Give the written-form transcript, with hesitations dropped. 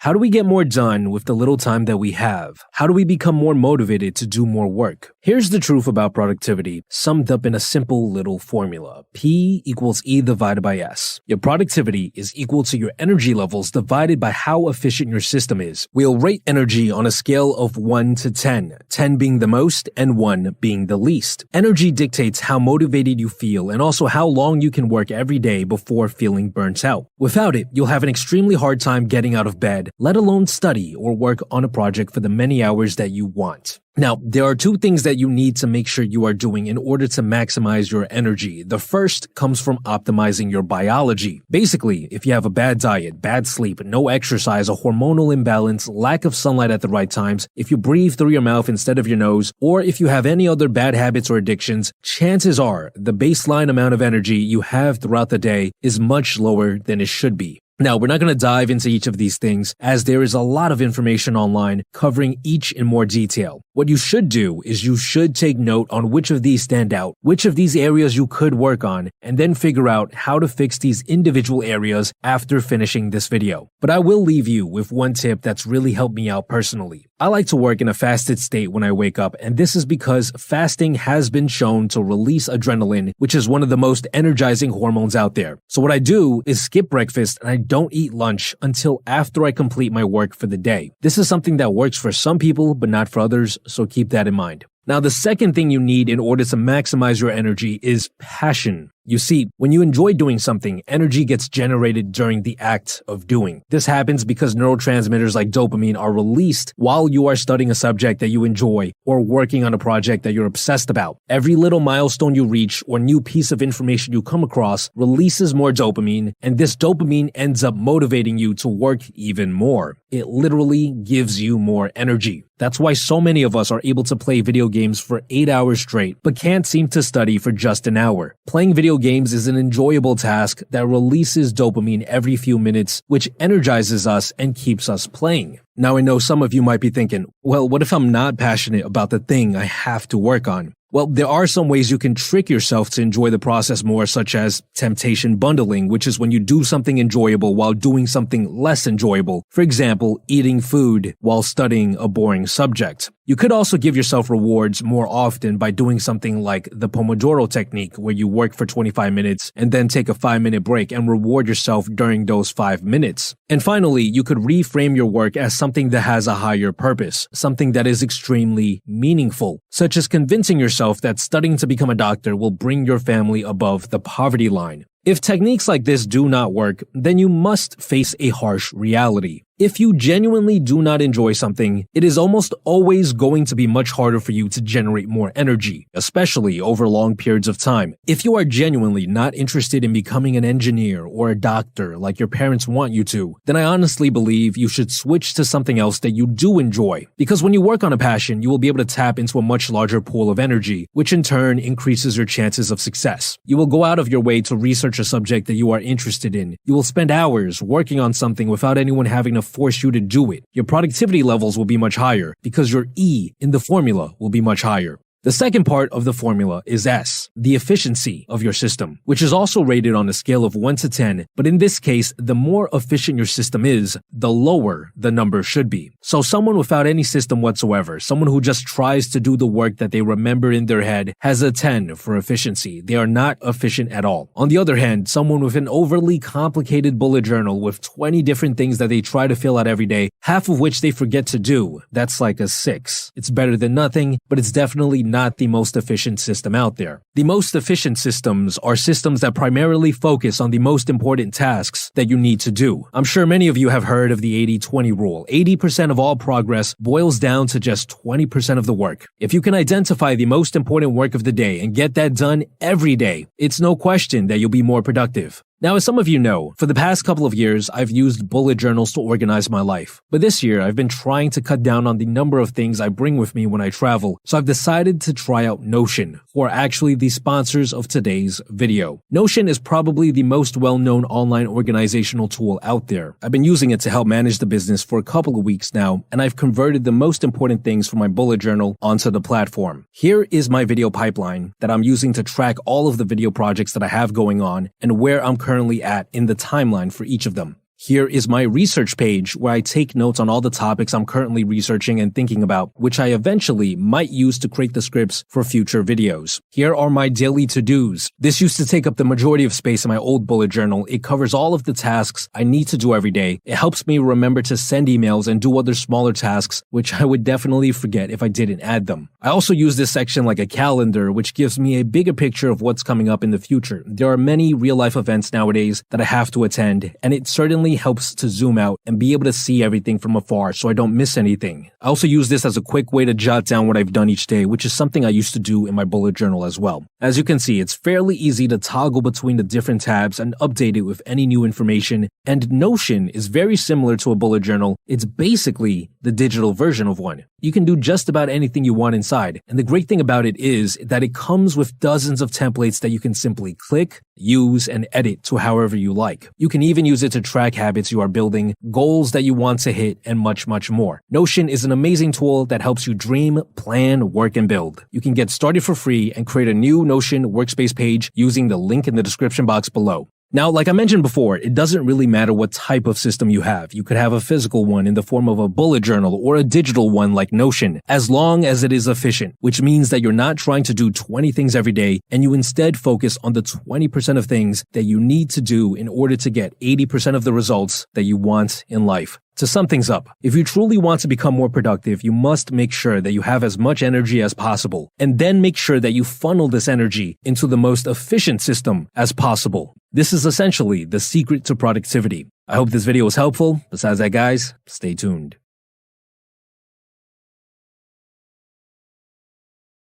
How do we get more done with the little time that we have? How do we become more motivated to do more work? Here's the truth about productivity, summed up in a simple little formula. P equals E divided by S. Your productivity is equal to your energy levels divided by how efficient your system is. We'll rate energy on a scale of 1 to 10, 10 being the most and 1 being the least. Energy dictates how motivated you feel and also how long you can work every day before feeling burnt out. Without it, you'll have an extremely hard time getting out of bed, let alone study or work on a project for the many hours that you want. Now, there are two things that you need to make sure you are doing in order to maximize your energy. The first comes from optimizing your biology. Basically, if you have a bad diet, bad sleep, no exercise, a hormonal imbalance, lack of sunlight at the right times, if you breathe through your mouth instead of your nose, or if you have any other bad habits or addictions, chances are the baseline amount of energy you have throughout the day is much lower than it should be. Now, we're not going to dive into each of these things as there is a lot of information online covering each in more detail. What you should do is you should take note on which of these stand out, which of these areas you could work on, and then figure out how to fix these individual areas after finishing this video. But I will leave you with one tip that's really helped me out personally. I like to work in a fasted state when I wake up, and this is because fasting has been shown to release adrenaline, which is one of the most energizing hormones out there. So what I do is skip breakfast and I don't eat lunch until after I complete my work for the day. This is something that works for some people, but not for others, so keep that in mind. Now, the second thing you need in order to maximize your energy is passion. You see, when you enjoy doing something, energy gets generated during the act of doing. This happens because neurotransmitters like dopamine are released while you are studying a subject that you enjoy or working on a project that you're obsessed about. Every little milestone you reach or new piece of information you come across releases more dopamine, and this dopamine ends up motivating you to work even more. It literally gives you more energy. That's why so many of us are able to play video games for 8 hours straight, but can't seem to study for just an hour. Playing video games is an enjoyable task that releases dopamine every few minutes, which energizes us and keeps us playing. Now, I know some of you might be thinking, well, what if I'm not passionate about the thing I have to work on? Well, there are some ways you can trick yourself to enjoy the process more, such as temptation bundling, which is when you do something enjoyable while doing something less enjoyable. For example, eating food while studying a boring subject. You could also give yourself rewards more often by doing something like the Pomodoro technique, where you work for 25 minutes and then take a 5-minute break and reward yourself during those 5 minutes. And finally, you could reframe your work as something that has a higher purpose, something that is extremely meaningful, such as convincing yourself that studying to become a doctor will bring your family above the poverty line. If techniques like this do not work, then you must face a harsh reality. If you genuinely do not enjoy something, it is almost always going to be much harder for you to generate more energy, especially over long periods of time. If you are genuinely not interested in becoming an engineer or a doctor like your parents want you to, then I honestly believe you should switch to something else that you do enjoy. Because when you work on a passion, you will be able to tap into a much larger pool of energy, which in turn increases your chances of success. You will go out of your way to research a subject that you are interested in. You will spend hours working on something without anyone having to force you to do it. Your productivity levels will be much higher because your E in the formula will be much higher. The second part of the formula is S, the efficiency of your system, which is also rated on a scale of 1 to 10, but in this case, the more efficient your system is, the lower the number should be. So someone without any system whatsoever, someone who just tries to do the work that they remember in their head, has a 10 for efficiency. They are not efficient at all. On the other hand, someone with an overly complicated bullet journal with 20 different things that they try to fill out every day, half of which they forget to do, that's like a 6. It's better than nothing, but it's definitely not the most efficient system out there. The most efficient systems are systems that primarily focus on the most important tasks that you need to do. I'm sure many of you have heard of the 80-20 rule. 80% of all progress boils down to just 20% of the work. If you can identify the most important work of the day and get that done every day, it's no question that you'll be more productive. Now, as some of you know, for the past couple of years, I've used bullet journals to organize my life. But this year, I've been trying to cut down on the number of things I bring with me when I travel, so I've decided to try out Notion, who are actually the sponsors of today's video. Notion is probably the most well-known online organizational tool out there. I've been using it to help manage the business for a couple of weeks now, and I've converted the most important things from my bullet journal onto the platform. Here is my video pipeline that I'm using to track all of the video projects that I have going on and where I'm currently at in the timeline for each of them. Here is my research page where I take notes on all the topics I'm currently researching and thinking about, which I eventually might use to create the scripts for future videos. Here are my daily to-dos. This used to take up the majority of space in my old bullet journal. It covers all of the tasks I need to do every day. It helps me remember to send emails and do other smaller tasks, which I would definitely forget if I didn't add them. I also use this section like a calendar, which gives me a bigger picture of what's coming up in the future. There are many real-life events nowadays that I have to attend, and it certainly helps to zoom out and be able to see everything from afar so I don't miss anything. I also use this as a quick way to jot down what I've done each day, which is something I used to do in my bullet journal as well. As you can see, it's fairly easy to toggle between the different tabs and update it with any new information, and Notion is very similar to a bullet journal. It's basically the digital version of one. You can do just about anything you want inside, and the great thing about it is that it comes with dozens of templates that you can simply click, use, and edit to however you like. You can even use it to track habits you are building, goals that you want to hit, and much, much more. Notion is an amazing tool that helps you dream, plan, work, and build. You can get started for free and create a new Notion workspace page using the link in the description box below. Now, like I mentioned before, it doesn't really matter what type of system you have. You could have a physical one in the form of a bullet journal or a digital one like Notion, as long as it is efficient, which means that you're not trying to do 20 things every day and you instead focus on the 20% of things that you need to do in order to get 80% of the results that you want in life. To sum things up, if you truly want to become more productive, you must make sure that you have as much energy as possible, and then make sure that you funnel this energy into the most efficient system as possible. This is essentially the secret to productivity. I hope this video was helpful. Besides that, guys, stay tuned.